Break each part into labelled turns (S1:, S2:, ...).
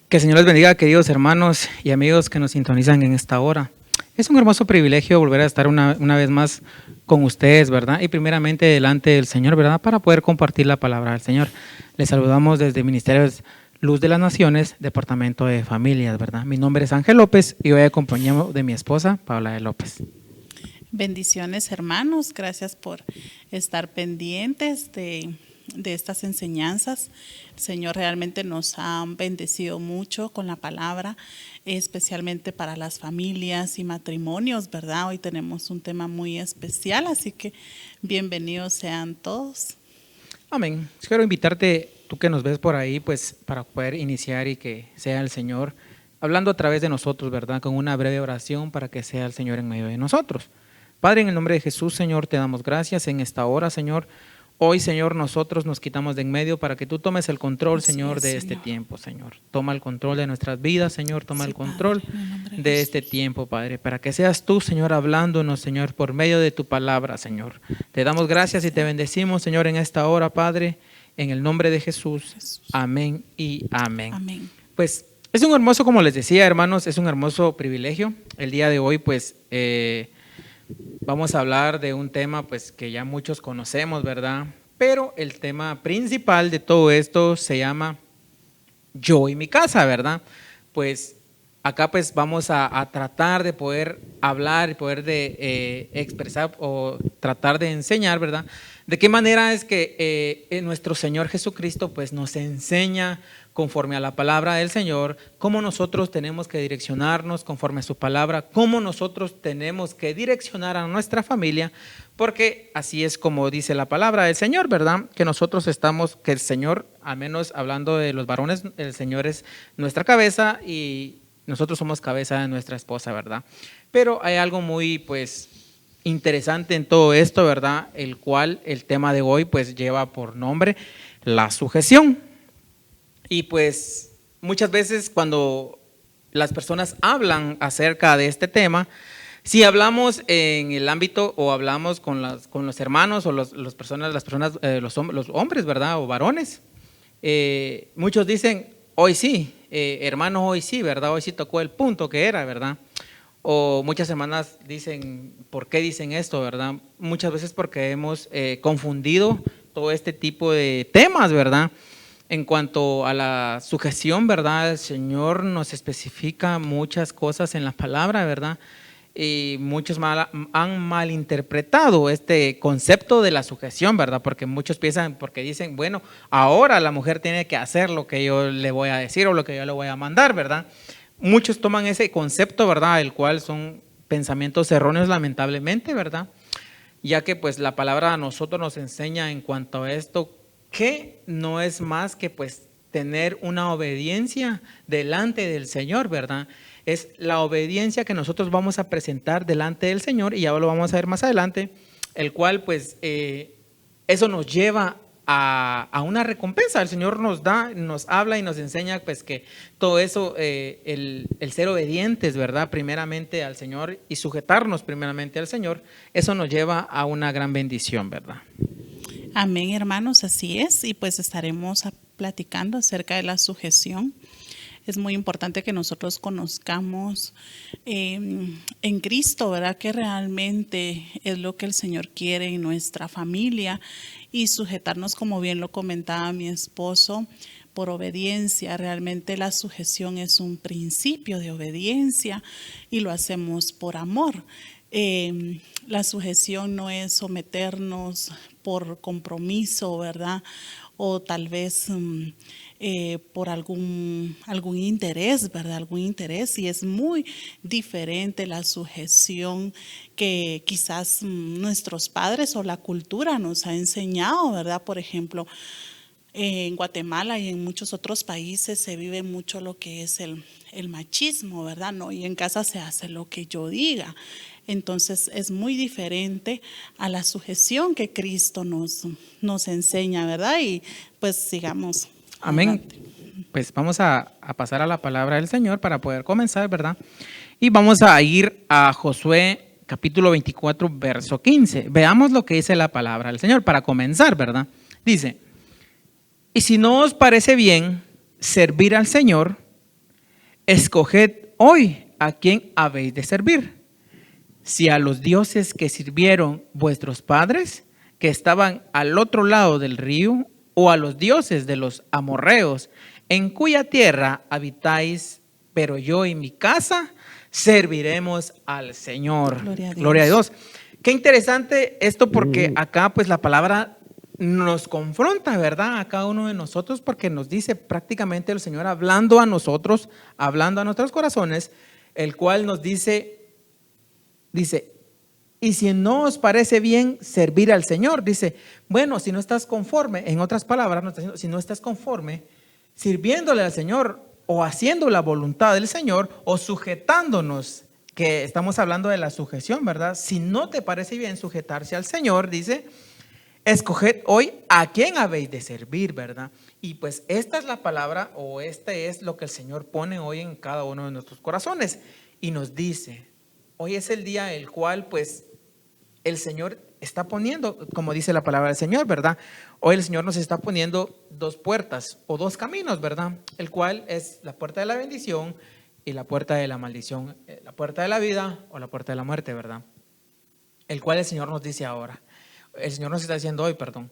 S1: Que el Señor les bendiga, queridos hermanos y amigos que nos sintonizan en esta hora. Es un hermoso privilegio volver a estar una vez más con ustedes, ¿verdad? Y primeramente delante del Señor, ¿verdad? Para poder compartir la palabra del Señor. Les saludamos desde Ministerios Luz de las Naciones, Departamento de Familias, ¿verdad? Mi nombre es Ángel López y hoy acompañado de mi esposa, Paula de López.
S2: Bendiciones, hermanos. Gracias por estar pendientes de estas enseñanzas. El Señor realmente nos ha bendecido mucho con la palabra, especialmente para las familias y matrimonios, ¿verdad? Hoy tenemos un tema muy especial, así que bienvenidos sean todos.
S1: Amén. Quiero invitarte, tú que nos ves por ahí, pues para poder iniciar y que sea el Señor hablando a través de nosotros, ¿verdad? Con una breve oración para que sea el Señor en medio de nosotros. Padre, en el nombre de Jesús, Señor, te damos gracias en esta hora, Señor. Hoy, Señor, nosotros nos quitamos de en medio para que tú tomes el control, Señor, de este tiempo, Señor. Toma el control de nuestras vidas, Señor. Toma el control de este tiempo, Padre, para que seas tú, Señor, hablándonos, Señor, por medio de tu palabra, Señor. Te damos gracias y te bendecimos, Señor, en esta hora, Padre, en el nombre de Jesús. Amén y amén.
S2: Amén.
S1: Pues es un hermoso, como les decía, hermanos, es un hermoso privilegio. El día de hoy, pues, vamos a hablar de un tema pues que ya muchos conocemos, ¿verdad? Pero el tema principal de todo esto se llama Yo y mi casa, ¿verdad? Pues acá pues vamos a tratar de poder hablar y poder de expresar o tratar de enseñar, ¿verdad? De qué manera es que nuestro Señor Jesucristo pues nos enseña conforme a la palabra del Señor, cómo nosotros tenemos que direccionarnos conforme a su palabra, cómo nosotros tenemos que direccionar a nuestra familia, porque así es como dice la palabra del Señor, ¿verdad? Que nosotros estamos, que el Señor, al menos hablando de los varones, el Señor es nuestra cabeza y nosotros somos cabeza de nuestra esposa, ¿verdad? Pero hay algo muy, pues, interesante en todo esto, ¿verdad? El cual el tema de hoy, pues, lleva por nombre la sujeción. Y pues muchas veces cuando las personas hablan acerca de este tema, si hablamos en el ámbito o hablamos con los hermanos o los hombres, ¿verdad? O varones, muchos dicen, hoy sí, hermano, hoy sí, ¿verdad? Hoy sí tocó el punto que era, ¿verdad? O muchas hermanas dicen, ¿por qué dicen esto, verdad? Muchas veces porque hemos confundido todo este tipo de temas, ¿verdad? En cuanto a la sujeción, ¿verdad? El Señor nos especifica muchas cosas en la palabra, ¿verdad? Y muchos han malinterpretado este concepto de la sujeción, ¿verdad? Porque muchos piensan, porque dicen, bueno, ahora la mujer tiene que hacer lo que yo le voy a decir o lo que yo le voy a mandar, ¿verdad? Muchos toman ese concepto, ¿verdad? El cual son pensamientos erróneos, lamentablemente, ¿verdad? Ya que pues la palabra a nosotros nos enseña en cuanto a esto, que no es más que pues tener una obediencia delante del Señor, ¿verdad? Es la obediencia que nosotros vamos a presentar delante del Señor y ya lo vamos a ver más adelante, el cual pues eso nos lleva a una recompensa. El Señor nos da, nos habla y nos enseña pues que todo eso, el ser obedientes, ¿verdad? Primeramente al Señor y sujetarnos primeramente al Señor, eso nos lleva a una gran bendición, ¿verdad?
S2: Amén, hermanos, así es. Y pues estaremos platicando acerca de la sujeción. Es muy importante que nosotros conozcamos en Cristo, ¿verdad? Que realmente es lo que el Señor quiere en nuestra familia y sujetarnos, como bien lo comentaba mi esposo, por obediencia. Realmente la sujeción es un principio de obediencia y lo hacemos por amor. La sujeción no es someternos por compromiso, ¿verdad? O tal vez por algún interés, ¿verdad? Algún interés, y es muy diferente la sujeción que quizás nuestros padres o la cultura nos ha enseñado, ¿verdad? Por ejemplo, en Guatemala y en muchos otros países se vive mucho lo que es el machismo, ¿verdad? No, y en casa se hace lo que yo diga. Entonces es muy diferente a la sujeción que Cristo nos enseña, ¿verdad? Y pues sigamos.
S1: Amén.
S2: Adelante.
S1: Pues vamos a pasar a la palabra del Señor para poder comenzar, ¿verdad? Y vamos a ir a Josué capítulo 24, verso 15. Veamos lo que dice la palabra del Señor para comenzar, ¿verdad? Dice, y si no os parece bien servir al Señor, escoged hoy a quién habéis de servir. Si a los dioses que sirvieron vuestros padres, que estaban al otro lado del río, o a los dioses de los amorreos, en cuya tierra habitáis, pero yo y mi casa serviremos al Señor.
S2: Gloria a Dios.
S1: Gloria a Dios. Qué interesante esto, porque acá pues la palabra nos confronta, ¿verdad? A cada uno de nosotros, porque nos dice prácticamente el Señor hablando a nosotros, hablando a nuestros corazones, el cual nos dice, y si no os parece bien servir al Señor, dice, bueno, si no estás conforme, en otras palabras, si no estás conforme, sirviéndole al Señor o haciendo la voluntad del Señor o sujetándonos, que estamos hablando de la sujeción, ¿verdad? Si no te parece bien sujetarse al Señor, dice, escoged hoy a quién habéis de servir, ¿verdad? Y pues esta es la palabra, o este es lo que el Señor pone hoy en cada uno de nuestros corazones y nos dice, hoy es el día el cual pues el Señor está poniendo, como dice la palabra del Señor, ¿verdad? Hoy el Señor nos está poniendo dos puertas o dos caminos, ¿verdad? El cual es la puerta de la bendición y la puerta de la maldición, la puerta de la vida o la puerta de la muerte, ¿verdad? El cual el Señor nos dice ahora, el Señor nos está diciendo hoy, perdón,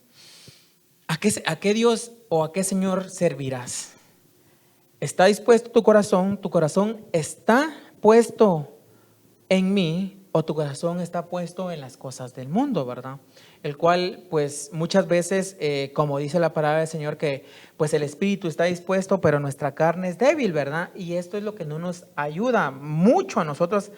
S1: ¿a qué Dios o a qué Señor servirás? ¿Está dispuesto tu corazón? ¿Tu corazón está puesto en mí o tu corazón está puesto en las cosas del mundo, ¿verdad? El cual, pues, muchas veces, como dice la palabra del Señor, que pues el espíritu está dispuesto, pero nuestra carne es débil, ¿verdad? Y esto es lo que no nos ayuda mucho a nosotros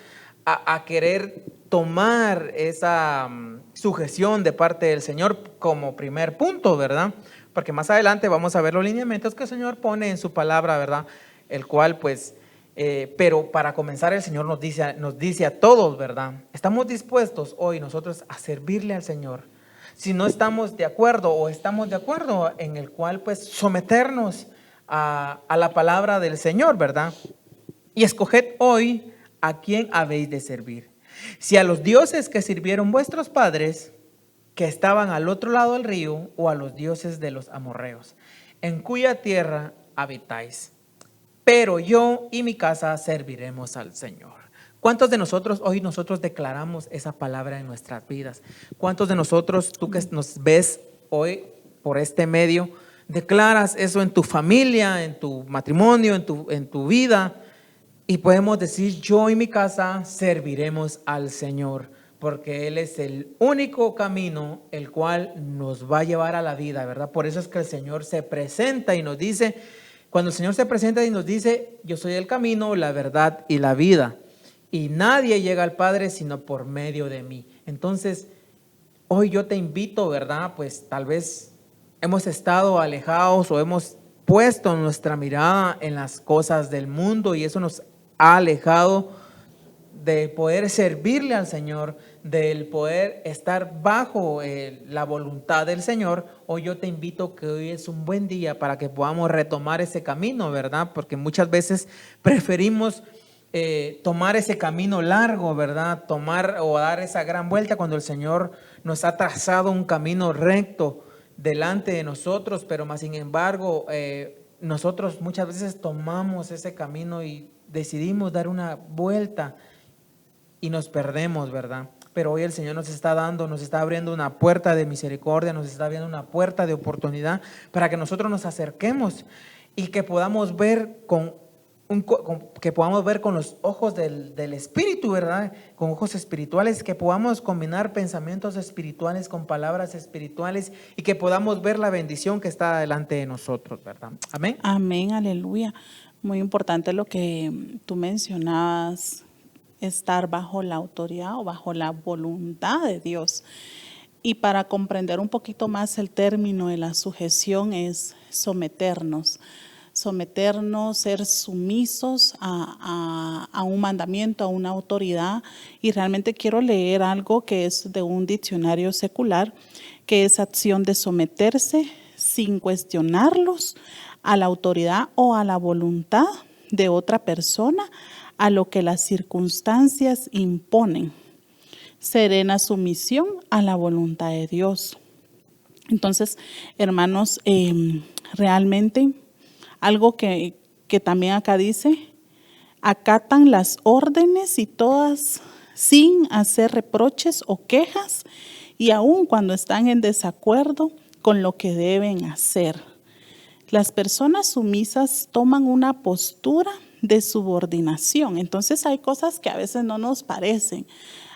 S1: a querer tomar esa sujeción de parte del Señor como primer punto, ¿verdad? Porque más adelante vamos a ver los lineamientos que el Señor pone en su palabra, ¿verdad? El cual, pues, pero para comenzar el Señor nos dice a todos, ¿verdad? Estamos dispuestos hoy nosotros a servirle al Señor. Si no estamos de acuerdo o estamos de acuerdo en el cual pues someternos a la palabra del Señor, ¿verdad? Y escoged hoy a quién habéis de servir. Si a los dioses que sirvieron vuestros padres, que estaban al otro lado del río, o a los dioses de los amorreos, en cuya tierra habitáis, pero yo y mi casa serviremos al Señor. ¿Cuántos de nosotros hoy declaramos esa palabra en nuestras vidas? ¿Cuántos de nosotros, tú que nos ves hoy por este medio, declaras eso en tu familia, en tu matrimonio, en tu vida? Y podemos decir, yo y mi casa serviremos al Señor, porque Él es el único camino el cual nos va a llevar a la vida, ¿verdad? Por eso es que el Señor se presenta y nos dice, cuando el Señor se presenta y nos dice, yo soy el camino, la verdad y la vida, y nadie llega al Padre sino por medio de mí. Entonces, hoy yo te invito, ¿verdad? Pues tal vez hemos estado alejados o hemos puesto nuestra mirada en las cosas del mundo y eso nos ha alejado de poder servirle al Señor, del poder estar bajo la voluntad del Señor. Hoy yo te invito que hoy es un buen día para que podamos retomar ese camino, ¿verdad? Porque muchas veces preferimos tomar ese camino largo, ¿verdad? Tomar o dar esa gran vuelta cuando el Señor nos ha trazado un camino recto delante de nosotros, pero más sin embargo, nosotros muchas veces tomamos ese camino y decidimos dar una vuelta y nos perdemos, ¿verdad? Pero hoy el Señor nos está abriendo una puerta de misericordia, nos está abriendo una puerta de oportunidad para que nosotros nos acerquemos y que podamos ver con los ojos del Espíritu, ¿verdad? Con ojos espirituales, que podamos combinar pensamientos espirituales con palabras espirituales y que podamos ver la bendición que está delante de nosotros, ¿verdad? Amén.
S2: Amén, aleluya. Muy importante lo que tú mencionabas, estar bajo la autoridad o bajo la voluntad de Dios. Y para comprender un poquito más el término de la sujeción es someternos, ser sumisos a un mandamiento, a una autoridad. Y realmente quiero leer algo que es de un diccionario secular, que es acción de someterse sin cuestionarlos a la autoridad o a la voluntad de otra persona, a lo que las circunstancias imponen. Serena sumisión a la voluntad de Dios. Entonces, hermanos, realmente algo que también acá dice, acatan las órdenes y todas sin hacer reproches o quejas, y aun cuando están en desacuerdo con lo que deben hacer. Las personas sumisas toman una postura de subordinación. Entonces hay cosas que a veces no nos parecen.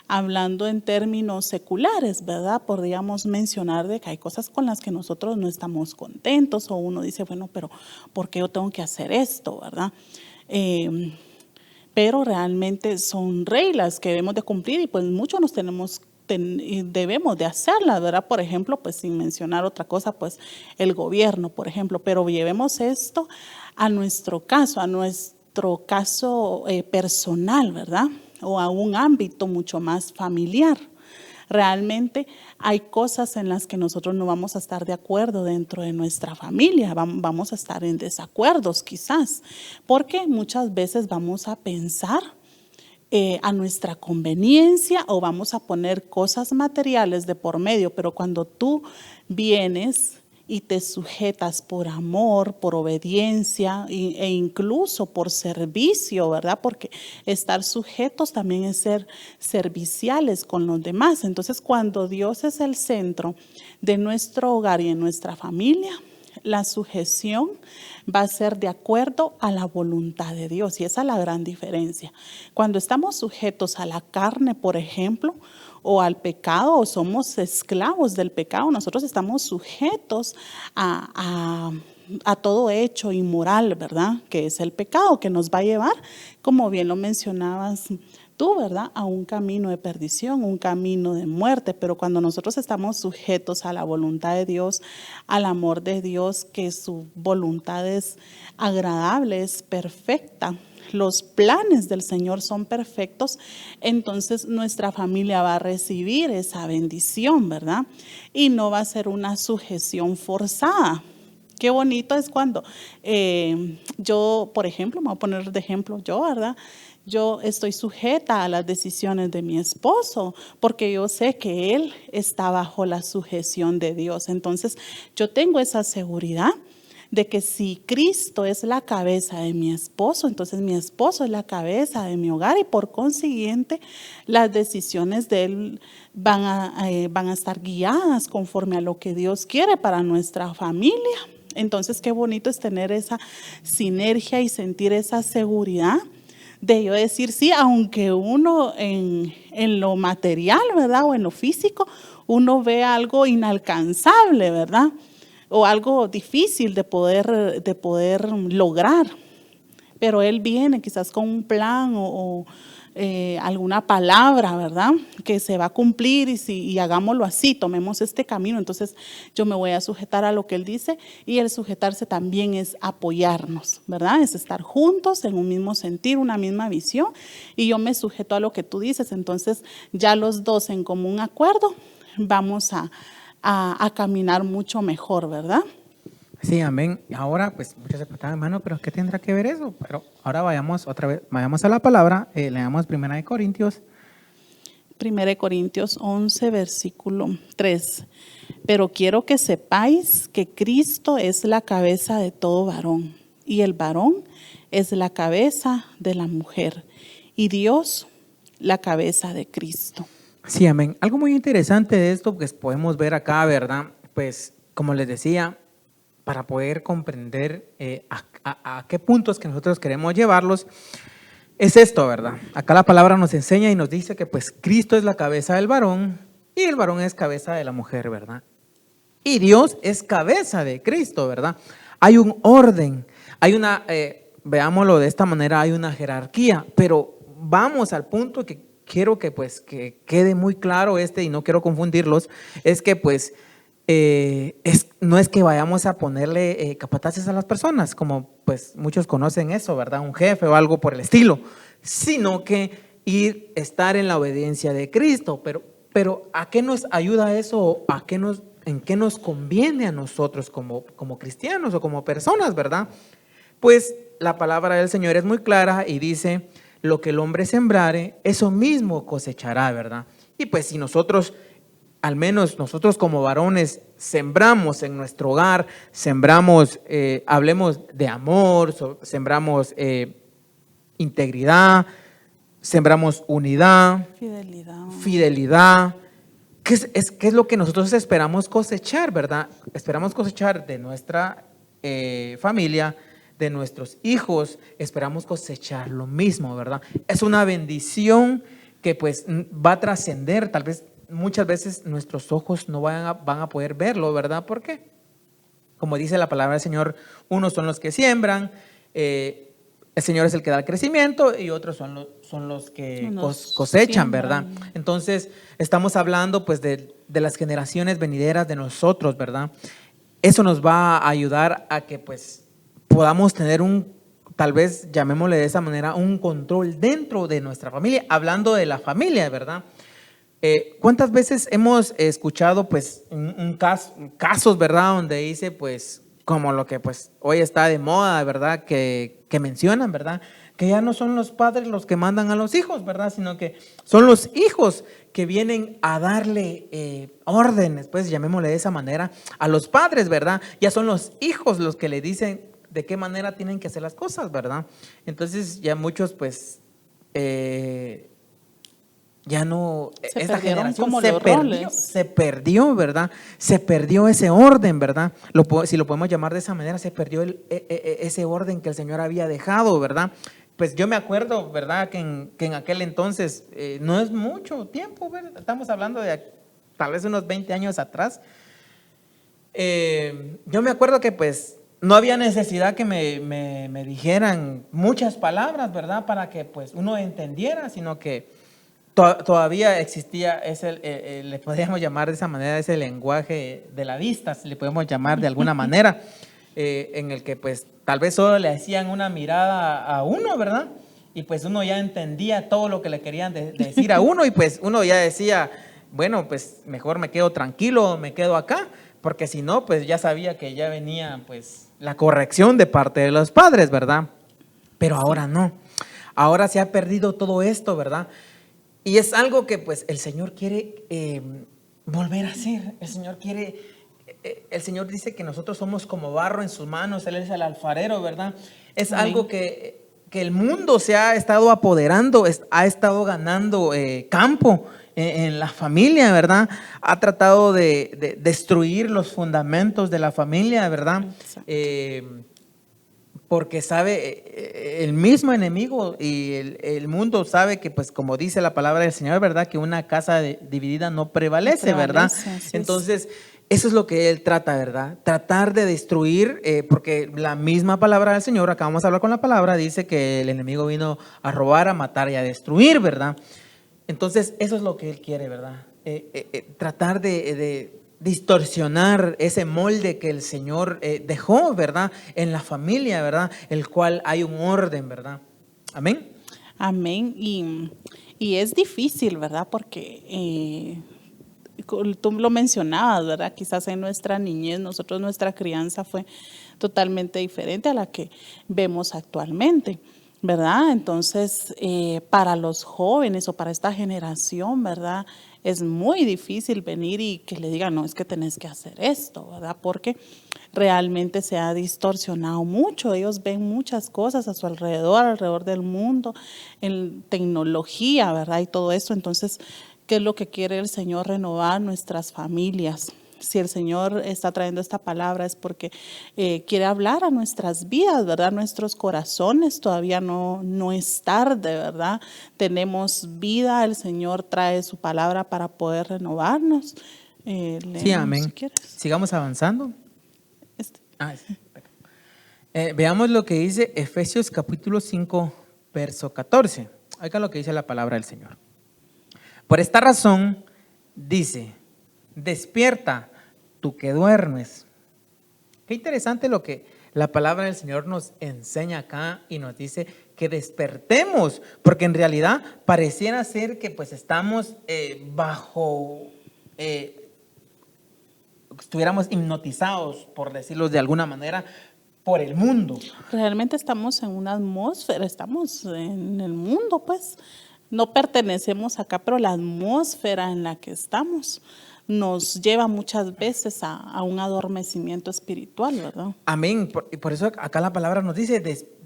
S2: Hablando en términos seculares, ¿verdad? Podríamos mencionar de que hay cosas con las que nosotros no estamos contentos, o uno dice, bueno, pero ¿por qué yo tengo que hacer esto, verdad? Pero realmente son reglas que debemos de cumplir, y pues muchos debemos de hacerlas, ¿verdad? Por ejemplo, pues sin mencionar otra cosa, pues el gobierno, por ejemplo, pero llevemos esto a nuestro caso personal, ¿verdad? O a un ámbito mucho más familiar. Realmente hay cosas en las que nosotros no vamos a estar de acuerdo dentro de nuestra familia, vamos a estar en desacuerdos quizás, porque muchas veces vamos a pensar a nuestra conveniencia, o vamos a poner cosas materiales de por medio, pero cuando tú vienes y te sujetas por amor, por obediencia e incluso por servicio, ¿verdad? Porque estar sujetos también es ser serviciales con los demás. Entonces, cuando Dios es el centro de nuestro hogar y en nuestra familia, la sujeción va a ser de acuerdo a la voluntad de Dios, y esa es la gran diferencia. Cuando estamos sujetos a la carne, por ejemplo, o al pecado, o somos esclavos del pecado, nosotros estamos sujetos a todo hecho inmoral, ¿verdad? Que es el pecado, que nos va a llevar, como bien lo mencionabas tú, ¿verdad? A un camino de perdición, un camino de muerte. Pero cuando nosotros estamos sujetos a la voluntad de Dios, al amor de Dios, que su voluntad es agradable, es perfecta, los planes del Señor son perfectos, entonces nuestra familia va a recibir esa bendición, ¿verdad? Y no va a ser una sujeción forzada. Qué bonito es cuando yo, por ejemplo, me voy a poner de ejemplo yo, ¿verdad? Yo estoy sujeta a las decisiones de mi esposo, porque yo sé que él está bajo la sujeción de Dios. Entonces, yo tengo esa seguridad de que si Cristo es la cabeza de mi esposo, entonces mi esposo es la cabeza de mi hogar, y por consiguiente las decisiones de él van a estar guiadas conforme a lo que Dios quiere para nuestra familia. Entonces, qué bonito es tener esa sinergia y sentir esa seguridad de yo decir sí, aunque uno en lo material, ¿verdad? O en lo físico, uno ve algo inalcanzable, ¿verdad? O algo difícil de poder lograr. Pero Él viene quizás con un plan o alguna palabra, ¿verdad? Que se va a cumplir, y hagámoslo así, tomemos este camino. Entonces yo me voy a sujetar a lo que Él dice, y el sujetarse también es apoyarnos, ¿verdad? Es estar juntos en un mismo sentir, una misma visión, y yo me sujeto a lo que tú dices. Entonces ya los dos en común acuerdo vamos a caminar mucho mejor, ¿verdad?
S1: Sí, amén. Y ahora, pues, muchos se preguntan, hermano, ¿pero qué tendrá que ver eso? Pero ahora vayamos otra vez, vayamos a la palabra, leamos 1 Corintios.
S2: 1 Corintios 11, versículo 3. Pero quiero que sepáis que Cristo es la cabeza de todo varón, y el varón es la cabeza de la mujer, y Dios la cabeza de Cristo.
S1: Sí, amén. Algo muy interesante de esto, pues podemos ver acá, ¿verdad? Pues, como les decía, para poder comprender a qué puntos que nosotros queremos llevarlos, es esto, ¿verdad? Acá la palabra nos enseña y nos dice que pues Cristo es la cabeza del varón y el varón es cabeza de la mujer, ¿verdad? Y Dios es cabeza de Cristo, ¿verdad? Hay un orden, hay una, veámoslo de esta manera, hay una jerarquía, pero vamos al punto que quiero que pues que quede muy claro y no quiero confundirlos, es que pues no es que vayamos a ponerle capataces a las personas, como pues muchos conocen eso, ¿verdad? Un jefe o algo por el estilo, sino que estar en la obediencia de Cristo. Pero ¿a qué nos ayuda eso? ¿En qué nos conviene a nosotros como cristianos o como personas, verdad? Pues la palabra del Señor es muy clara y dice, lo que el hombre sembrare, eso mismo cosechará, ¿verdad? Y pues si nosotros, al menos nosotros como varones, sembramos en nuestro hogar, sembramos, hablemos de amor, sembramos integridad, sembramos unidad, fidelidad. ¿Qué es lo que nosotros esperamos cosechar, verdad? Esperamos cosechar de nuestra familia, de nuestros hijos, esperamos cosechar lo mismo, ¿verdad? Es una bendición que pues va a trascender, tal vez muchas veces nuestros ojos no van a poder verlo, ¿verdad? ¿Por qué? Como dice la palabra del Señor, unos son los que siembran, el Señor es el que da el crecimiento y otros son los que cosechan, ¿verdad? Entonces, estamos hablando pues de las generaciones venideras de nosotros, ¿verdad? Eso nos va a ayudar a que pues podamos tener tal vez llamémosle de esa manera, un control dentro de nuestra familia, hablando de la familia, ¿verdad? ¿Cuántas veces hemos escuchado pues casos, ¿verdad? Donde dice pues como lo que pues hoy está de moda, ¿verdad? Que mencionan, ¿verdad? Que ya no son los padres los que mandan a los hijos, ¿verdad? Sino que son los hijos que vienen a darle órdenes, pues llamémosle de esa manera, a los padres, ¿verdad? Ya son los hijos los que le dicen de qué manera tienen que hacer las cosas, ¿verdad? Entonces ya muchos pues ya no, esta generación se perdió, ¿verdad? Se perdió ese orden, ¿verdad? Si lo podemos llamar de esa manera, se perdió ese orden que el Señor había dejado, ¿verdad? Pues yo me acuerdo, ¿verdad? Que en aquel entonces, no es mucho tiempo, ¿verdad? Estamos hablando de tal vez unos 20 años atrás. Yo me acuerdo que pues no había necesidad que me dijeran muchas palabras, ¿verdad? Para que pues uno entendiera, sino que todavía existía le podríamos llamar de esa manera, ese lenguaje de la vista, si le podemos llamar de alguna manera, en el que pues tal vez solo le hacían una mirada a uno, ¿verdad? Y pues uno ya entendía todo lo que le querían decir a uno y pues uno ya decía, bueno, pues mejor me quedo tranquilo, me quedo acá, porque si no, pues ya sabía que ya venía pues la corrección de parte de los padres, ¿verdad? Pero ahora no, ahora se ha perdido todo esto, ¿verdad? Y es algo que pues el Señor quiere volver a hacer. El Señor dice que nosotros somos como barro en sus manos, Él es el alfarero, ¿verdad? Es algo que el mundo se ha estado apoderando, ha estado ganando campo en la familia, ¿verdad? Ha tratado de destruir los fundamentos de la familia, ¿verdad? Porque sabe, el mismo enemigo y el mundo sabe que, pues como dice la palabra del Señor, ¿verdad? Que una casa dividida no prevalece, ¿verdad? Entonces, eso es lo que Él trata, ¿verdad? Tratar de destruir, porque la misma palabra del Señor, acá vamos a hablar con la palabra, dice que el enemigo vino a robar, a matar y a destruir, ¿verdad? Entonces, eso es lo que Él quiere, ¿verdad? Tratar de distorsionar ese molde que el Señor dejó, ¿verdad? En la familia, ¿verdad? El cual hay un orden, ¿verdad? Amén.
S2: Amén. Y es difícil, ¿verdad? Porque tú lo mencionabas, ¿verdad? Quizás en nuestra niñez, nuestra crianza fue totalmente diferente a la que vemos actualmente, ¿verdad? Entonces, para los jóvenes o para esta generación, ¿verdad? Es muy difícil venir y que le digan, no, es que tenés que hacer esto, ¿verdad? Porque realmente se ha distorsionado mucho. Ellos ven muchas cosas a su alrededor del mundo, en tecnología, ¿verdad? Y todo eso. Entonces, ¿qué es lo que quiere el Señor? Renovar nuestras familias. Si el Señor está trayendo esta palabra es porque quiere hablar a nuestras vidas, ¿verdad? Nuestros corazones, todavía no es tarde, ¿verdad? Tenemos vida, el Señor trae su palabra para poder renovarnos.
S1: Sí, amén. Si sigamos avanzando. Veamos lo que dice Efesios capítulo 5, verso 14. Oiga lo que dice la palabra del Señor. Por esta razón, dice, despierta tú que duermes. Qué interesante lo que la palabra del Señor nos enseña acá y nos dice que despertemos, porque en realidad pareciera ser que pues estamos estuviéramos hipnotizados, por decirlo de alguna manera, por el mundo.
S2: Realmente estamos en una atmósfera, estamos en el mundo, pues. No pertenecemos acá, pero la atmósfera en la que estamos nos lleva muchas veces a un adormecimiento espiritual, ¿verdad?
S1: Amén. Por eso acá la palabra nos dice,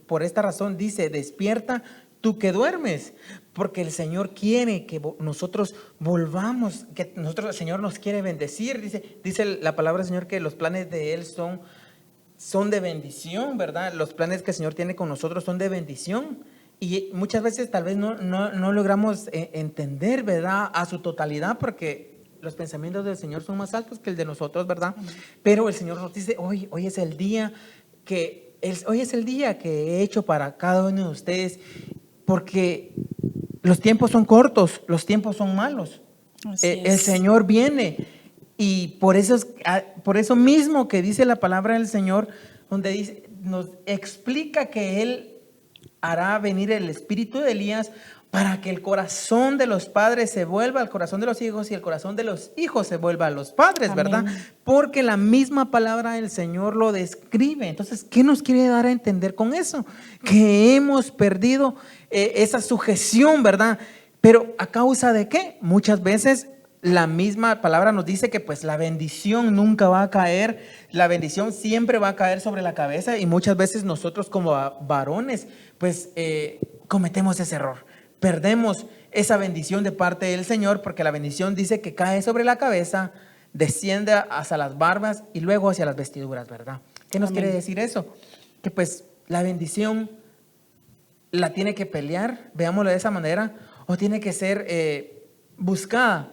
S1: por esta razón dice, despierta tú que duermes, porque el Señor quiere que nosotros volvamos, que nosotros, el Señor nos quiere bendecir. Dice la palabra del Señor que los planes de Él son de bendición, ¿verdad? Los planes que el Señor tiene con nosotros son de bendición. Y muchas veces tal vez no logramos entender, ¿verdad?, a su totalidad, porque los pensamientos del Señor son más altos que el de nosotros, ¿verdad? Pero el Señor nos dice, hoy es el día que he hecho para cada uno de ustedes, porque los tiempos son cortos, los tiempos son malos. El Señor viene, y por eso mismo que dice la palabra del Señor, donde nos explica que Él hará venir el espíritu de Elías para que el corazón de los padres se vuelva al corazón de los hijos y el corazón de los hijos se vuelva a los padres. Amén. ¿Verdad? Porque la misma palabra del Señor lo describe. Entonces, ¿qué nos quiere dar a entender con eso? Que hemos perdido esa sujeción, ¿verdad? Pero ¿a causa de qué? Muchas veces la misma palabra nos dice que pues la bendición nunca va a caer, la bendición siempre va a caer sobre la cabeza, y muchas veces nosotros como varones pues cometemos ese error, perdemos esa bendición de parte del Señor, porque la bendición dice que cae sobre la cabeza, desciende hacia las barbas y luego hacia las vestiduras, ¿verdad? ¿Qué nos quiere decir eso? Que pues la bendición la tiene que pelear, veámoslo de esa manera, o tiene que ser buscada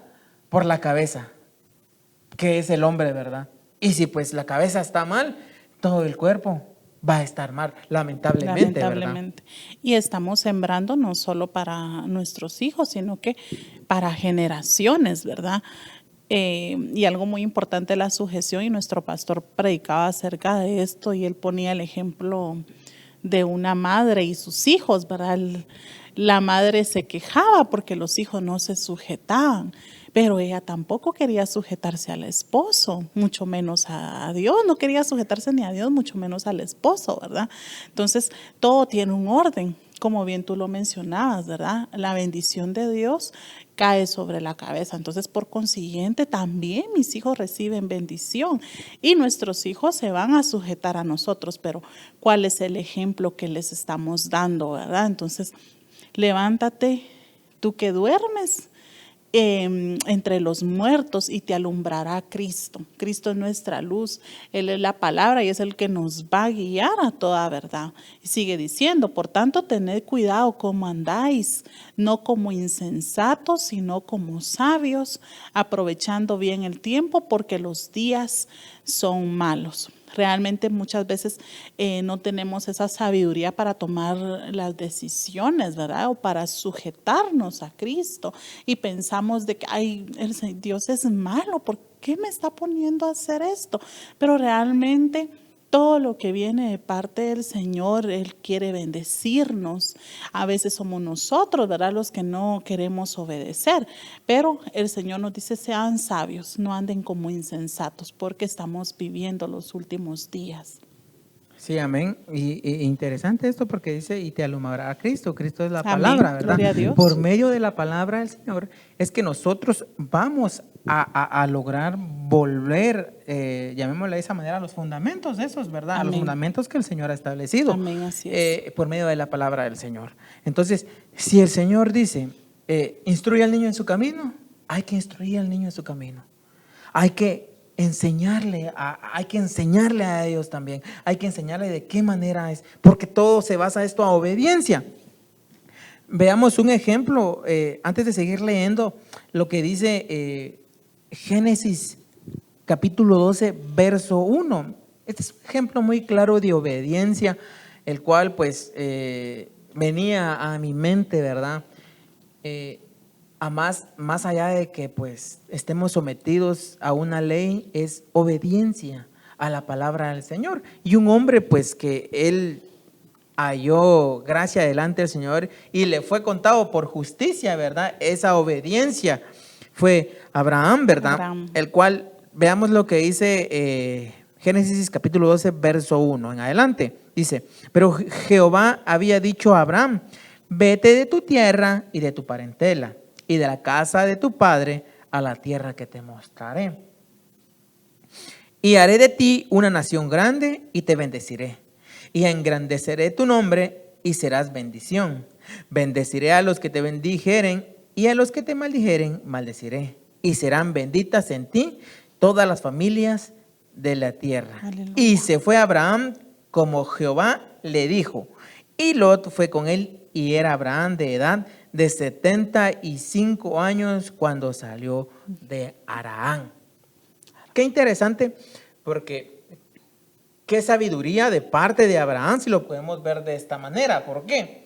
S1: por la cabeza, que es el hombre, ¿verdad? Y si pues la cabeza está mal, todo el cuerpo va a estar mal, lamentablemente, ¿verdad?
S2: Y estamos sembrando no solo para nuestros hijos, sino que para generaciones, ¿verdad? Y algo muy importante, la sujeción, y nuestro pastor predicaba acerca de esto, y él ponía el ejemplo de una madre y sus hijos, ¿verdad? La madre se quejaba porque los hijos no se sujetaban, pero ella tampoco quería sujetarse al esposo, mucho menos a Dios, no quería sujetarse ni a Dios, mucho menos al esposo, ¿verdad? Entonces, todo tiene un orden, como bien tú lo mencionabas, ¿verdad? La bendición de Dios cae sobre la cabeza, entonces por consiguiente también mis hijos reciben bendición y nuestros hijos se van a sujetar a nosotros, pero ¿cuál es el ejemplo que les estamos dando, verdad? Entonces, levántate, tú que duermes entre los muertos, y te alumbrará Cristo. Cristo es nuestra luz, Él es la palabra y es el que nos va a guiar a toda verdad. Y sigue diciendo, por tanto, tened cuidado cómo andáis, no como insensatos, sino como sabios, aprovechando bien el tiempo, porque los días son malos. Realmente muchas veces no tenemos esa sabiduría para tomar las decisiones, ¿verdad? O para sujetarnos a Cristo, y pensamos de que, ay, Dios es malo, ¿por qué me está poniendo a hacer esto? Pero realmente todo lo que viene de parte del Señor, Él quiere bendecirnos. A veces somos nosotros, ¿verdad?, los que no queremos obedecer, pero el Señor nos dice, sean sabios, no anden como insensatos, porque estamos viviendo los últimos días.
S1: Sí, amén. Y interesante esto, porque dice, y te alumbrará a Cristo. Cristo es la
S2: Amén.
S1: palabra, ¿verdad?
S2: Gloria a Dios.
S1: Por medio de la palabra del Señor es que nosotros vamos a lograr volver, llamémosle de esa manera, a los fundamentos de esos, ¿verdad? Amén. A los fundamentos que el Señor ha establecido.
S2: Amén, así es.
S1: Por medio de la palabra del Señor. Entonces, si el Señor dice, instruye al niño en su camino, hay que instruir al niño en su camino. Hay que enseñarle a ellos también, hay que enseñarle de qué manera es, porque todo se basa esto a obediencia. Veamos un ejemplo, antes de seguir leyendo lo que dice Génesis capítulo 12, verso 1. Este es un ejemplo muy claro de obediencia, el cual pues venía a mi mente, ¿verdad? Más allá de que pues estemos sometidos a una ley, es obediencia a la palabra del Señor. Y un hombre pues que él halló gracia delante del Señor y le fue contado por justicia, ¿verdad? Esa obediencia fue Abraham, ¿verdad? Abraham. El cual, veamos lo que dice Génesis capítulo 12, verso 1 en adelante. Dice, pero Jehová había dicho a Abraham, vete de tu tierra y de tu parentela y de la casa de tu padre a la tierra que te mostraré. Y haré de ti una nación grande y te bendeciré. Y engrandeceré tu nombre y serás bendición. Bendeciré a los que te bendijeren y a los que te maldijeren maldeciré. Y serán benditas en ti todas las familias de la tierra.
S2: Aleluya.
S1: Y se fue Abraham como Jehová le dijo. Y Lot fue con él, y era Abraham de edad de 75 años cuando salió de Harán. Qué interesante, porque qué sabiduría de parte de Abraham, si lo podemos ver de esta manera. ¿Por qué?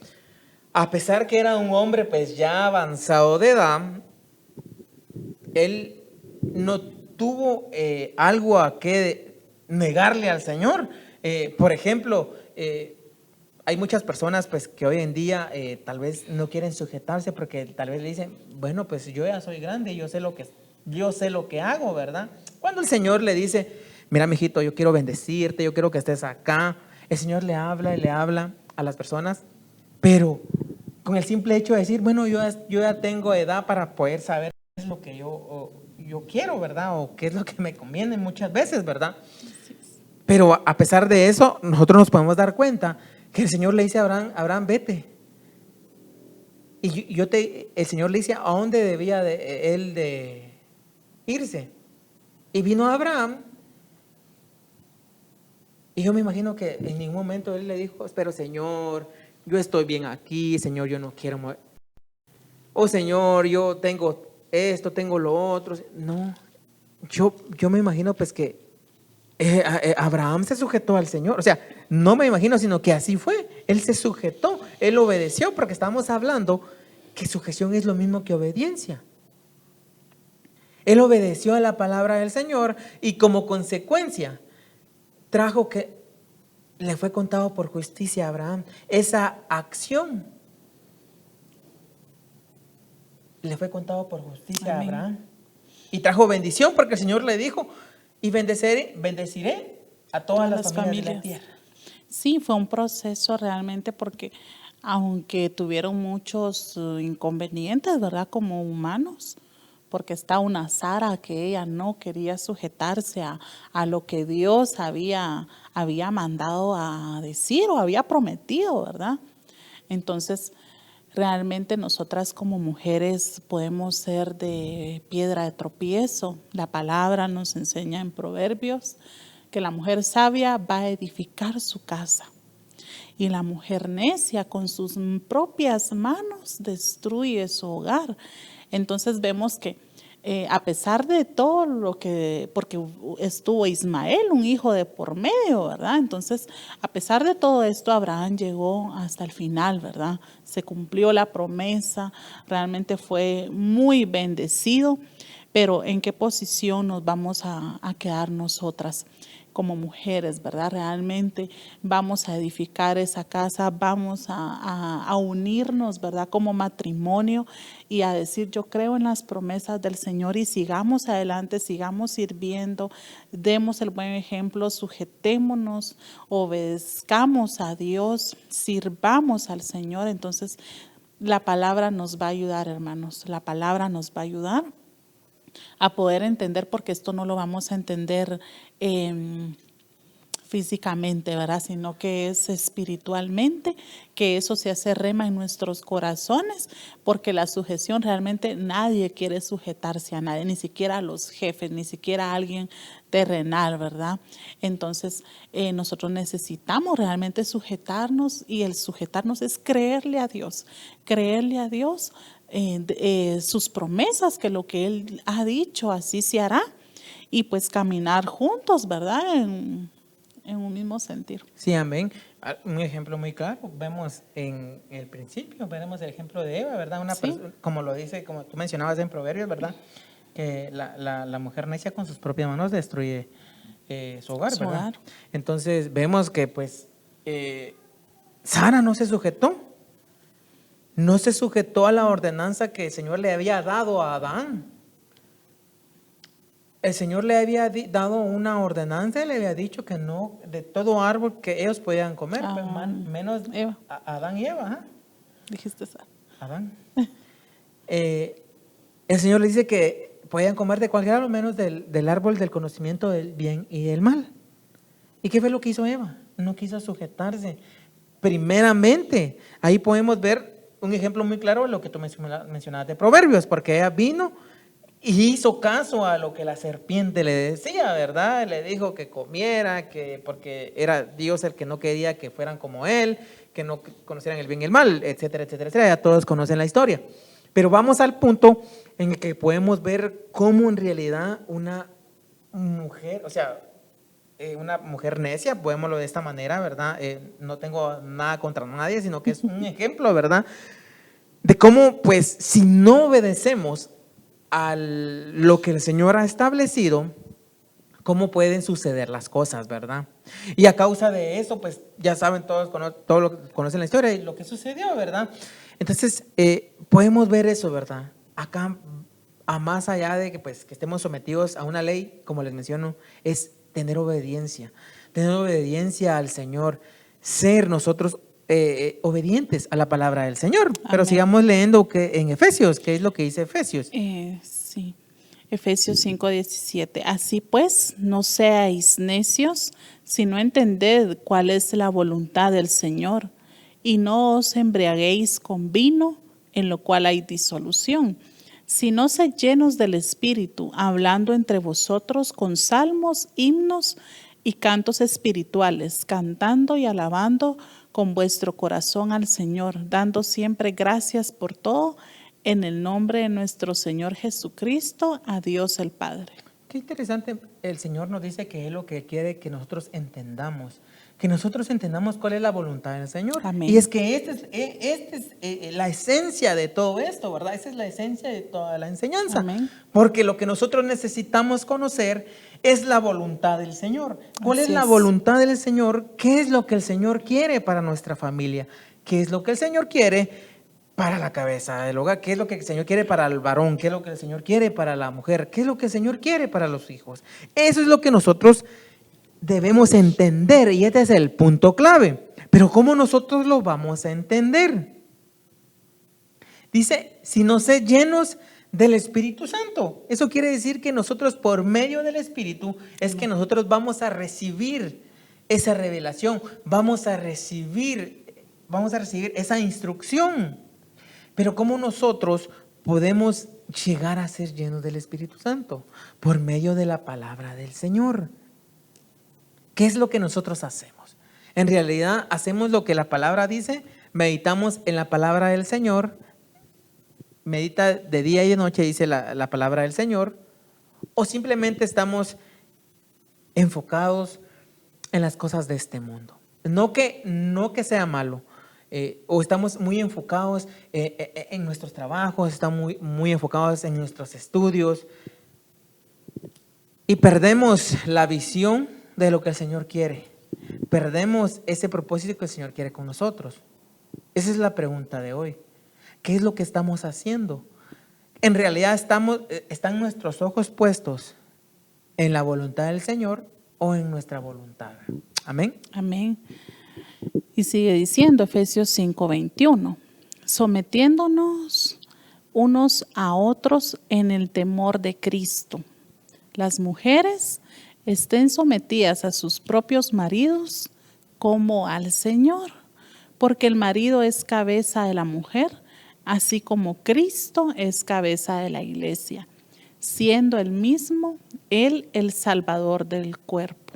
S1: A pesar que era un hombre pues ya avanzado de edad, él no tuvo algo a que negarle al Señor. Por ejemplo, hay muchas personas pues que hoy en día tal vez no quieren sujetarse porque tal vez le dicen, bueno, pues yo ya soy grande, yo sé lo que hago, ¿verdad? Cuando el Señor le dice, mira, mijito, yo quiero bendecirte, yo quiero que estés acá, el Señor le habla y le habla a las personas, pero con el simple hecho de decir, bueno, yo ya tengo edad para poder saber qué es lo que yo quiero, ¿verdad? O qué es lo que me conviene muchas veces, ¿verdad? Pero a pesar de eso, nosotros nos podemos dar cuenta que el Señor le dice a Abraham, Abraham, vete. Y el Señor le dice a dónde debía él de irse. Y vino Abraham. Y yo me imagino que en ningún momento él le dijo, pero Señor, yo estoy bien aquí, Señor, yo no quiero mover. Oh Señor, yo tengo esto, tengo lo otro. No, yo me imagino pues que Abraham se sujetó al Señor. O sea, no me imagino, sino que así fue. Él se sujetó, él obedeció, porque estamos hablando que sujeción es lo mismo que obediencia. Él obedeció a la palabra del Señor y como consecuencia trajo que le fue contado por justicia a Abraham. Esa acción le fue contado por justicia. Amén. A Abraham. Y trajo bendición porque el Señor le dijo, y bendeciré a todas las familias de la tierra.
S2: Sí, fue un proceso realmente porque aunque tuvieron muchos inconvenientes, ¿verdad? Como humanos, porque está una Sara que ella no quería sujetarse a lo que Dios había mandado a decir o había prometido, ¿verdad? Entonces, realmente nosotras como mujeres podemos ser de piedra de tropiezo. La palabra nos enseña en Proverbios que la mujer sabia va a edificar su casa y la mujer necia con sus propias manos destruye su hogar. Entonces vemos que a pesar de todo lo que, porque estuvo Ismael, un hijo de por medio, ¿verdad? Entonces, a pesar de todo esto, Abraham llegó hasta el final, ¿verdad? Se cumplió la promesa, realmente fue muy bendecido, pero ¿en qué posición nos vamos a quedar nosotras como mujeres, ¿verdad? Realmente vamos a edificar esa casa, vamos a unirnos, ¿verdad? Como matrimonio y a decir, yo creo en las promesas del Señor y sigamos adelante, sigamos sirviendo, demos el buen ejemplo, sujetémonos, obedezcamos a Dios, sirvamos al Señor. Entonces, la palabra nos va a ayudar, hermanos, la palabra nos va a ayudar a poder entender, porque esto no lo vamos a entender físicamente, ¿verdad? Sino que es espiritualmente, que eso se hace rema en nuestros corazones, porque la sujeción realmente nadie quiere sujetarse a nadie, ni siquiera a los jefes, ni siquiera a alguien terrenal, ¿verdad? Entonces, nosotros necesitamos realmente sujetarnos y el sujetarnos es creerle a Dios, sus promesas, que lo que Él ha dicho así se hará y pues caminar juntos, ¿verdad? En un mismo sentir.
S1: Sí, amén. Un ejemplo muy claro, vemos en el principio, veremos el ejemplo de Eva, ¿verdad? Una persona, como lo dice, como tú mencionabas en Proverbios, ¿verdad? Que la mujer necia con sus propias manos destruye su hogar, ¿verdad? Entonces vemos que pues Sara no se sujetó. No se sujetó a la ordenanza que el Señor le había dado a Adán. El Señor le había dado una ordenanza y le había dicho que no, de todo árbol que ellos podían comer, menos Eva. Adán y Eva. ¿Eh?
S2: Dijiste eso.
S1: Adán. El Señor le dice que podían comer de cualquier árbol menos del árbol del conocimiento del bien y del mal. ¿Y qué fue lo que hizo Eva? No quiso sujetarse. primeramente, ahí podemos ver un ejemplo muy claro de lo que tú mencionabas de Proverbios, porque ella vino y hizo caso a lo que la serpiente le decía, ¿verdad? Le dijo que comiera, que porque era Dios el que no quería que fueran como él, que no conocieran el bien y el mal, etcétera, etcétera, etcétera. Ya todos conocen la historia. Pero vamos al punto en el que podemos ver cómo en realidad una mujer, o sea, una mujer necia, podémoslo de esta manera, ¿verdad? No tengo nada contra nadie, sino que es un ejemplo, ¿verdad? De cómo, pues, si no obedecemos a lo que el Señor ha establecido, cómo pueden suceder las cosas, ¿verdad? Y a causa de eso, pues, ya saben todos, todos lo que conocen la historia y lo que sucedió, ¿verdad? Entonces, podemos ver eso, ¿verdad? Acá, a más allá de que, pues, que estemos sometidos a una ley, como les menciono, es tener obediencia al Señor, ser nosotros obedientes a la palabra del Señor. Amén. Pero sigamos leyendo en Efesios, ¿qué es lo que dice Efesios?
S2: Sí, Efesios 5:17. Así pues, no seáis necios, sino entended cuál es la voluntad del Señor, y no os embriaguéis con vino, en lo cual hay disolución, sino sed llenos del Espíritu, hablando entre vosotros con salmos, himnos y cantos espirituales, cantando y alabando con vuestro corazón al Señor, dando siempre gracias por todo en el nombre de nuestro Señor Jesucristo, a Dios el Padre.
S1: Qué interesante, el Señor nos dice que es lo que quiere que nosotros entendamos cuál es la voluntad del Señor. Amén. Y es que esta es la esencia de todo esto, ¿verdad? Esa es la esencia de toda la enseñanza. Amén. Porque lo que nosotros necesitamos conocer es la voluntad del Señor. ¿Cuál es la voluntad del Señor? ¿Qué es lo que el Señor quiere para nuestra familia? ¿Qué es lo que el Señor quiere para la cabeza del hogar? ¿Qué es lo que el Señor quiere para el varón? ¿Qué es lo que el Señor quiere para la mujer? ¿Qué es lo que el Señor quiere para los hijos? Eso es lo que nosotros debemos entender, y este es el punto clave. Pero ¿cómo nosotros lo vamos a entender? Dice, si no se llenos del Espíritu Santo. Eso quiere decir que nosotros, por medio del Espíritu, es que nosotros vamos a recibir esa revelación, vamos a recibir esa instrucción. Pero ¿cómo nosotros podemos llegar a ser llenos del Espíritu Santo? Por medio de la palabra del Señor. ¿Qué es lo que nosotros hacemos? En realidad hacemos lo que la palabra dice, meditamos en la palabra del Señor, medita de día y de noche, dice la palabra del Señor, o simplemente estamos enfocados en las cosas de este mundo. No que sea malo, o estamos muy enfocados en nuestros trabajos, estamos muy enfocados en nuestros estudios y perdemos la visión de lo que el Señor quiere. Perdemos ese propósito que el Señor quiere con nosotros. Esa es la pregunta de hoy. ¿Qué es lo que estamos haciendo? En realidad están nuestros ojos puestos en la voluntad del Señor o en nuestra voluntad. Amén.
S2: Amén. Y sigue diciendo Efesios 5:21, sometiéndonos unos a otros en el temor de Cristo. Las mujeres estén sometidas a sus propios maridos como al Señor, porque el marido es cabeza de la mujer, así como Cristo es cabeza de la iglesia, siendo él mismo Él el Salvador del cuerpo.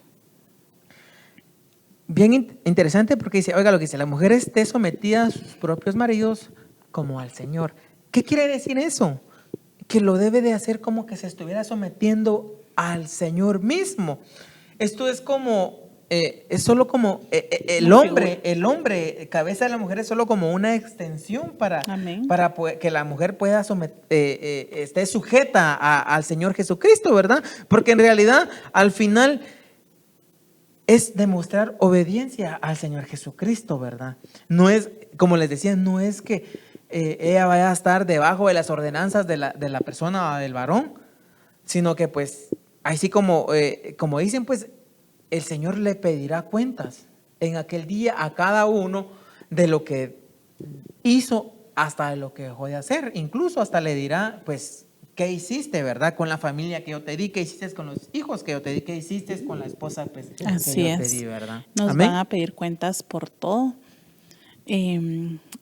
S1: Bien interesante porque dice, oiga lo que dice, la mujer esté sometida a sus propios maridos como al Señor. ¿Qué quiere decir eso? Que lo debe de hacer como que se estuviera sometiendo al Señor mismo. Esto es como, es solo como el hombre, cabeza de la mujer es solo como una extensión para que la mujer pueda esté sujeta al Señor Jesucristo, ¿verdad? Porque en realidad al final es demostrar obediencia al Señor Jesucristo, ¿verdad? No es, como les decía, no es que ella vaya a estar debajo de las ordenanzas de la persona o del varón, sino que pues, así como dicen, pues el Señor le pedirá cuentas en aquel día a cada uno de lo que hizo hasta de lo que dejó de hacer. Incluso hasta le dirá, pues, ¿qué hiciste, verdad? Con la familia que yo te di, ¿qué hiciste con los hijos que yo te di? ¿Qué hiciste con la esposa pues,
S2: Así
S1: que yo
S2: es.
S1: te di, verdad?
S2: Nos
S1: ¿Amén?
S2: van a pedir cuentas por todo.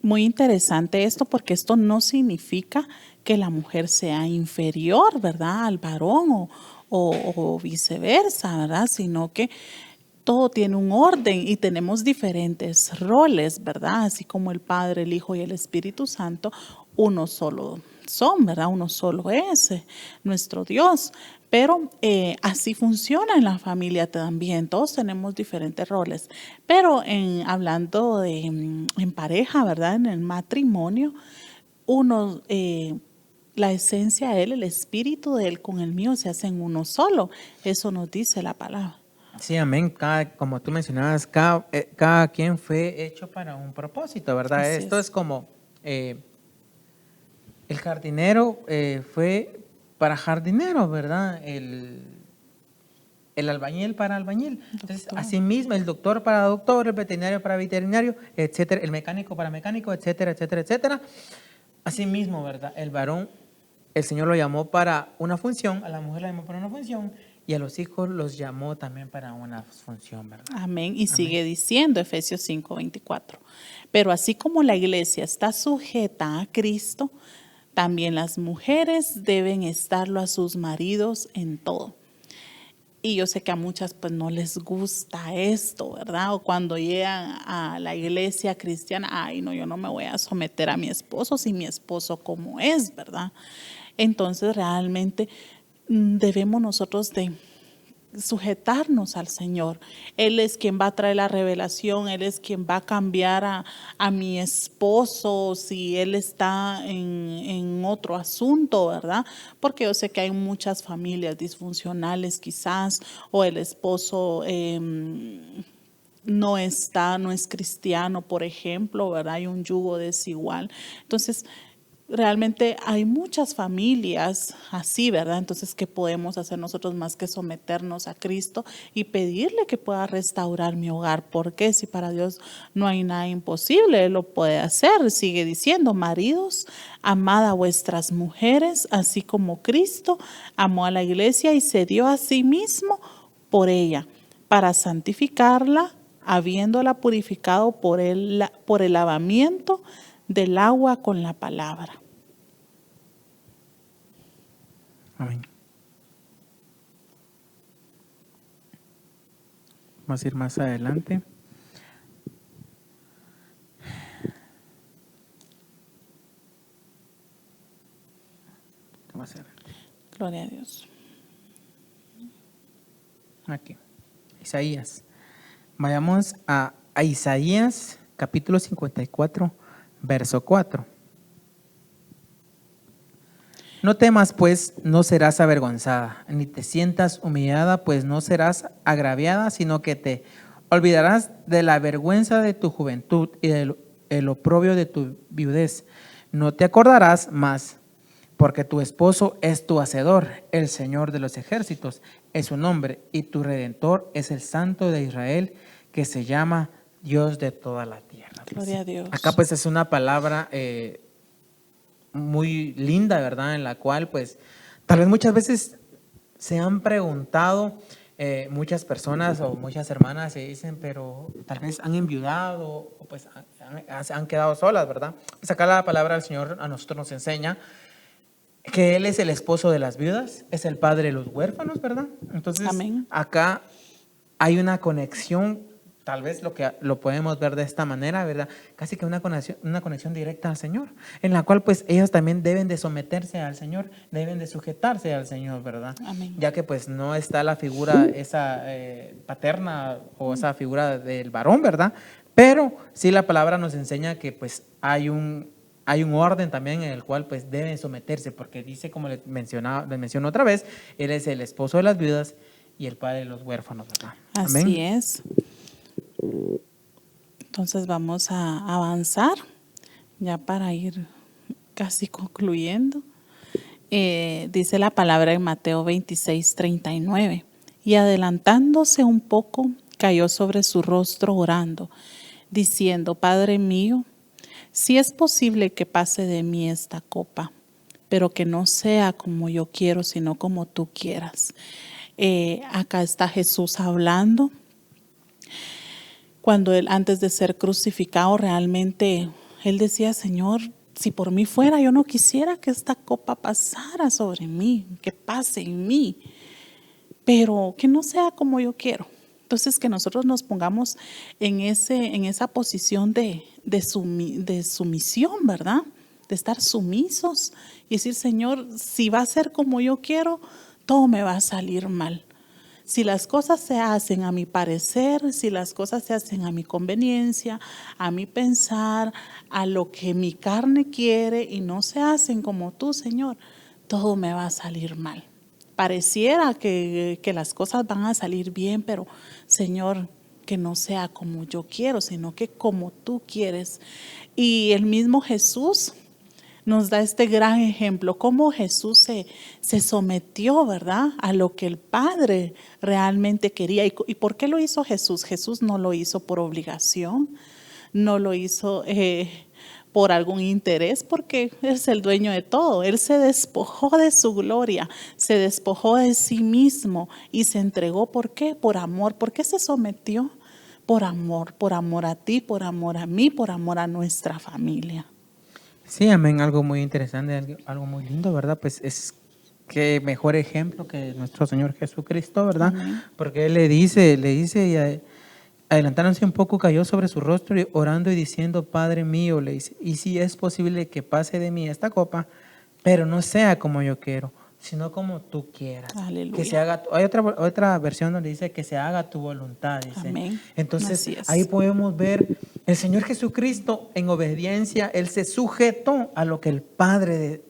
S2: muy interesante esto, porque esto no significa que la mujer sea inferior, ¿verdad?, al varón o viceversa, ¿verdad?, sino que todo tiene un orden y tenemos diferentes roles, ¿verdad? Así como el Padre, el Hijo y el Espíritu Santo, uno solo son, ¿verdad? Uno solo es nuestro Dios. Pero así funciona en la familia también. Todos tenemos diferentes roles. Pero hablando en pareja, ¿verdad? En el matrimonio, uno, la esencia de Él, el espíritu de Él con el mío se hacen uno solo. Eso nos dice la palabra.
S1: Sí, amén. Como tú mencionabas, cada quien fue hecho para un propósito, ¿verdad?
S2: Así
S1: Esto
S2: es.
S1: es como el jardinero fue para jardinero, ¿verdad? El albañil para albañil. Entonces,
S2: Doctor.
S1: asimismo, el doctor para doctor, el veterinario para veterinario, etcétera, el mecánico para mecánico, etcétera, etcétera, etcétera. Asimismo, ¿verdad? El varón, el Señor lo llamó para una función, a la mujer la llamó para una función y a los hijos los llamó también para una función, ¿verdad?
S2: Amén. Y
S1: Amén.
S2: sigue diciendo Efesios 5:24. Pero así como la iglesia está sujeta a Cristo, también las mujeres deben estarlo a sus maridos en todo. Y yo sé que a muchas pues no les gusta esto, ¿verdad? O cuando llegan a la iglesia cristiana, ay, no, yo no me voy a someter a mi esposo si mi esposo como es, ¿verdad? Entonces realmente debemos nosotros de sujetarnos al Señor. Él es quien va a traer la revelación, Él es quien va a cambiar a mi esposo si Él está en otro asunto, ¿verdad? Porque yo sé que hay muchas familias disfuncionales quizás, o el esposo no es cristiano, por ejemplo, ¿verdad? Hay un yugo desigual. Entonces, realmente hay muchas familias así, ¿verdad? Entonces, ¿qué podemos hacer nosotros más que someternos a Cristo y pedirle que pueda restaurar mi hogar? Porque si para Dios no hay nada imposible, Él lo puede hacer. Sigue diciendo, maridos, amad a vuestras mujeres, así como Cristo amó a la iglesia y se dio a sí mismo por ella, para santificarla, habiéndola purificado por el lavamiento del agua con la palabra.
S1: Amén. Vamos a ir más adelante. Vamos a hacer
S2: Gloria a Dios.
S1: aquí. Isaías. Vayamos a Isaías capítulo 54, verso 4. No temas, pues, no serás avergonzada, ni te sientas humillada, pues no serás agraviada, sino que te olvidarás de la vergüenza de tu juventud y del oprobio de tu viudez. No te acordarás más, porque tu esposo es tu hacedor, el Señor de los ejércitos es su nombre, y tu Redentor es el Santo de Israel, que se llama Dios de toda la tierra.
S2: Gloria a Dios.
S1: Acá pues es una palabra muy linda, ¿verdad? En la cual pues tal vez muchas veces se han preguntado muchas personas o muchas hermanas se dicen, pero tal vez han enviudado o pues han quedado solas, ¿verdad? Pues acá la palabra del Señor a nosotros nos enseña que Él es el esposo de las viudas, es el padre de los huérfanos, ¿verdad? Entonces,
S2: Amén.
S1: acá hay una conexión, tal vez lo podemos ver de esta manera, ¿verdad? Casi que una conexión directa al Señor, en la cual pues ellos también deben de someterse al Señor, deben de sujetarse al Señor, ¿verdad?
S2: Amén.
S1: Ya que pues no está la figura esa paterna o esa figura del varón, ¿verdad? Pero sí la palabra nos enseña que pues hay un orden también en el cual pues deben someterse, porque dice, como le menciono otra vez, Él es el esposo de las viudas y el padre de los huérfanos, ¿verdad?
S2: Así
S1: Amén.
S2: es. Entonces vamos a avanzar ya para ir casi concluyendo. Dice la palabra en Mateo 26:39. Y adelantándose un poco, cayó sobre su rostro orando, diciendo, Padre mío, si es posible que pase de mí esta copa, pero que no sea como yo quiero, sino como tú quieras. Acá está Jesús hablando. cuando él antes de ser crucificado realmente, él decía, Señor, si por mí fuera, yo no quisiera que esta copa pasara sobre mí, que pase en mí, pero que no sea como yo quiero. Entonces, que nosotros nos pongamos en esa posición de sumisión, ¿verdad? De estar sumisos y decir, Señor, si va a ser como yo quiero, todo me va a salir mal. Si las cosas se hacen a mi parecer, si las cosas se hacen a mi conveniencia, a mi pensar, a lo que mi carne quiere y no se hacen como tú, Señor, todo me va a salir mal. Pareciera que las cosas van a salir bien, pero Señor, que no sea como yo quiero, sino que como tú quieres. Y el mismo Jesús nos da este gran ejemplo, cómo Jesús se sometió, ¿verdad?, a lo que el Padre realmente quería. ¿Y por qué lo hizo Jesús? Jesús no lo hizo por obligación, no lo hizo por algún interés, porque Él es el dueño de todo. Él se despojó de su gloria, se despojó de sí mismo y se entregó. ¿Por qué? Por amor. ¿Por qué se sometió? Por amor a ti, por amor a mí, por amor a nuestra familia.
S1: Sí, amén, algo muy interesante, algo muy lindo, ¿verdad? Pues es que mejor ejemplo que nuestro Señor Jesucristo, ¿verdad?
S2: Amén.
S1: Porque Él le dice, y adelantándose un poco, cayó sobre su rostro y orando y diciendo, Padre mío, le dice, y si es posible que pase de mí esta copa, pero no sea como yo quiero, sino como tú quieras.
S2: Aleluya.
S1: Que se haga, hay otra versión donde dice que se haga tu voluntad, dice.
S2: Amén.
S1: Entonces,
S2: Así es.
S1: ahí podemos ver el Señor Jesucristo en obediencia, Él se sujetó a lo que el Padre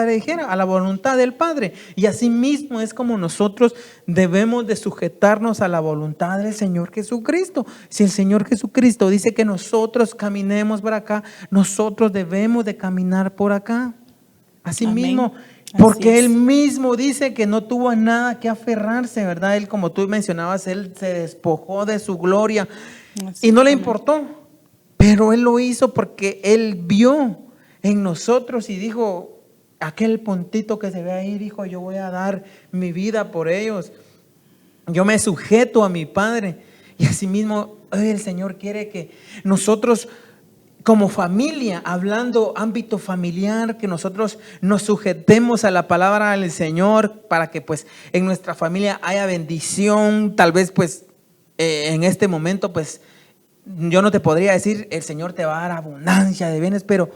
S1: dijera, a la voluntad del Padre. Y así mismo es como nosotros debemos de sujetarnos a la voluntad del Señor Jesucristo. Si el Señor Jesucristo dice que nosotros caminemos por acá, nosotros debemos de caminar por acá. Así
S2: Amén.
S1: mismo,
S2: Así
S1: porque
S2: es.
S1: Él mismo dice que no tuvo a nada que aferrarse, ¿verdad? Él, como tú mencionabas, Él se despojó de su gloria y no le importó, pero Él lo hizo porque Él vio en nosotros y dijo, aquel puntito que se ve ahí, dijo, yo voy a dar mi vida por ellos, yo me sujeto a mi Padre. Y así mismo hoy el Señor quiere que nosotros como familia, hablando ámbito familiar, que nosotros nos sujetemos a la palabra del Señor para que pues en nuestra familia haya bendición. Tal vez pues en este momento pues yo no te podría decir el Señor te va a dar abundancia de bienes, pero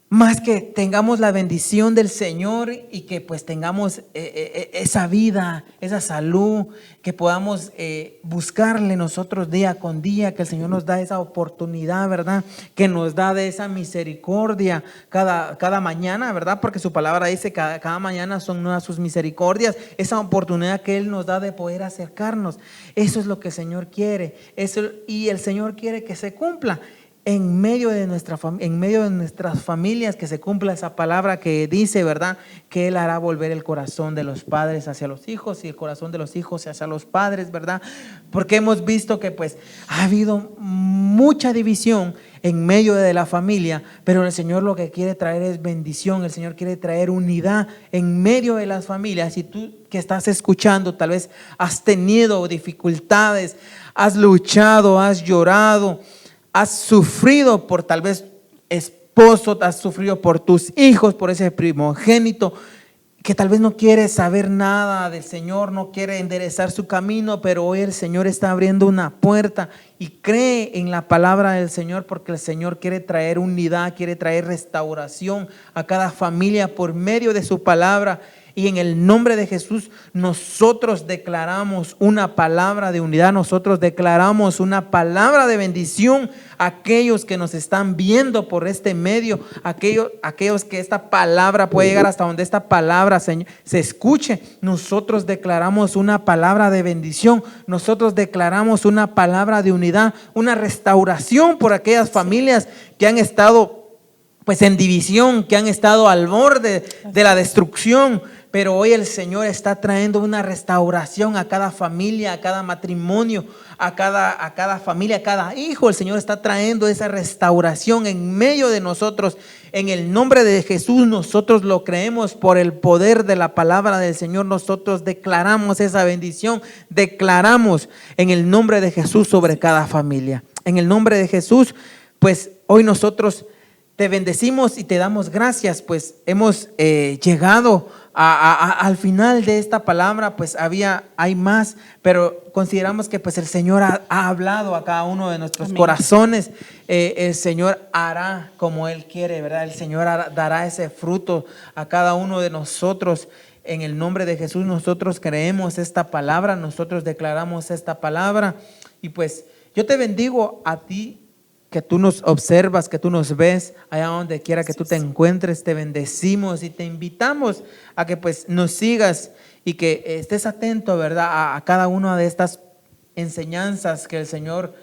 S1: más que tengamos la bendición del Señor y que pues tengamos esa vida, esa salud, que podamos buscarle nosotros día con día, que el Señor nos da esa oportunidad, ¿verdad? Que nos da de esa misericordia cada mañana, ¿verdad? Porque su palabra dice que cada mañana son nuevas sus misericordias, esa oportunidad que Él nos da de poder acercarnos. Eso es lo que el Señor quiere, y el Señor quiere que se cumpla. En medio de nuestras familias, que se cumpla esa palabra que dice, ¿verdad? Que Él hará volver el corazón de los padres hacia los hijos y el corazón de los hijos hacia los padres, ¿verdad? Porque hemos visto que pues ha habido mucha división en medio de la familia, pero el Señor lo que quiere traer es bendición. El Señor quiere traer unidad en medio de las familias. Si tú que estás escuchando tal vez has tenido dificultades, has luchado, has llorado, has sufrido por tal vez esposo, has sufrido por tus hijos, por ese primogénito que tal vez no quiere saber nada del Señor, no quiere enderezar su camino, pero hoy el Señor está abriendo una puerta y cree en la palabra del Señor, porque el Señor quiere traer unidad, quiere traer restauración a cada familia por medio de su palabra. Y en el nombre de Jesús nosotros declaramos una palabra de unidad, nosotros declaramos una palabra de bendición a aquellos que nos están viendo por este medio, aquellos que esta palabra puede llegar hasta donde esta palabra se escuche. Nosotros declaramos una palabra de bendición, nosotros declaramos una palabra de unidad, una restauración por aquellas familias que han estado pues en división, que han estado al borde de la destrucción. pero hoy el Señor está trayendo una restauración a cada familia, a cada matrimonio, a cada familia, a cada hijo. El Señor está trayendo esa restauración en medio de nosotros. En el nombre de Jesús nosotros lo creemos, por el poder de la palabra del Señor. Nosotros declaramos esa bendición, declaramos en el nombre de Jesús sobre cada familia. En el nombre de Jesús, pues hoy nosotros te bendecimos y te damos gracias, pues hemos llegado al final de esta palabra. Pues hay más, pero consideramos que pues el Señor ha hablado a cada uno de nuestros
S2: Amén.
S1: corazones. El Señor hará como Él quiere, ¿verdad? El Señor dará ese fruto a cada uno de nosotros. En el nombre de Jesús nosotros creemos esta palabra, nosotros declaramos esta palabra. Y pues yo te bendigo a ti, que tú nos observas, que tú nos ves, allá donde quiera que tú te encuentres. Te bendecimos y te invitamos a que pues nos sigas y que estés atento, ¿verdad?, a cada una de estas enseñanzas que el Señor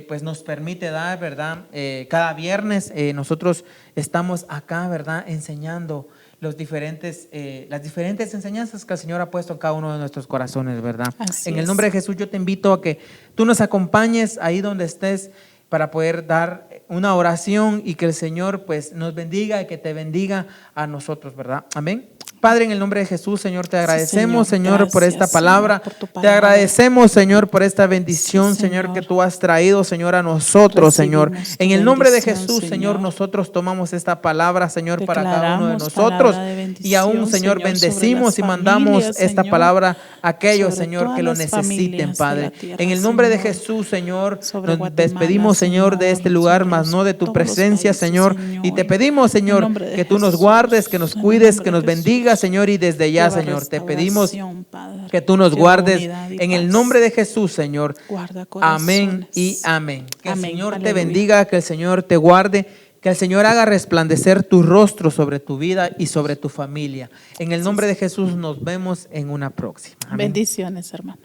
S1: pues nos permite dar, ¿verdad? Cada viernes nosotros estamos acá, ¿verdad?, enseñando las diferentes enseñanzas que el Señor ha puesto en cada uno de nuestros corazones, ¿verdad?
S2: Así
S1: En el
S2: es.
S1: nombre de Jesús yo te invito a que tú nos acompañes ahí donde estés, para poder dar una oración y que el Señor pues nos bendiga y que te bendiga a nosotros, ¿verdad? Amén. Padre, en el nombre de Jesús, Señor, te agradecemos, Señor, por esta palabra.
S2: Señor, por tu
S1: Te
S2: palabra.
S1: agradecemos, Señor, por esta bendición,
S2: Sí,
S1: Señor,
S2: Señor.
S1: que tú has traído, Señor, a nosotros, Señor.
S2: Recibimos tu
S1: En el nombre de
S2: bendición,
S1: Jesús, Señor, nosotros tomamos esta palabra, Señor, para cada uno de
S2: Declaramos
S1: nosotros.
S2: palabra de bendición,
S1: Y aún, Señor,
S2: Señor,
S1: bendecimos
S2: sobre
S1: y
S2: las
S1: mandamos
S2: familias,
S1: esta
S2: Señor,
S1: palabra a aquellos,
S2: sobre
S1: Señor, que
S2: todas
S1: lo
S2: las
S1: necesiten,
S2: familias de
S1: Padre.
S2: la tierra,
S1: En el nombre de
S2: Señor.
S1: Jesús, Señor,
S2: Sobre
S1: nos
S2: Guatemala,
S1: despedimos, Señor, de este lugar,
S2: sobre
S1: mas no de tu
S2: todos los
S1: presencia,
S2: países,
S1: Señor.
S2: Señor.
S1: Y te pedimos,
S2: En el
S1: Señor,
S2: nombre de
S1: que tú nos
S2: Jesús,
S1: guardes, que nos
S2: en el
S1: cuides,
S2: nombre
S1: que
S2: de
S1: nos
S2: Jesús.
S1: bendigas, Señor, y desde ya,
S2: Lleva
S1: Señor, te pedimos
S2: restauración, Padre.
S1: que tú nos
S2: Lleva
S1: guardes
S2: unidad y
S1: en el
S2: paz.
S1: nombre de Jesús, Señor.
S2: Guarda
S1: Amén
S2: corazones.
S1: y amén. Que
S2: Amén.
S1: el Señor te
S2: Aleluya.
S1: bendiga, que el Señor te guarde, que el Señor haga resplandecer tu rostro sobre tu vida y sobre tu familia. En el nombre de Jesús nos vemos en una próxima. Amén.
S2: Bendiciones, hermano.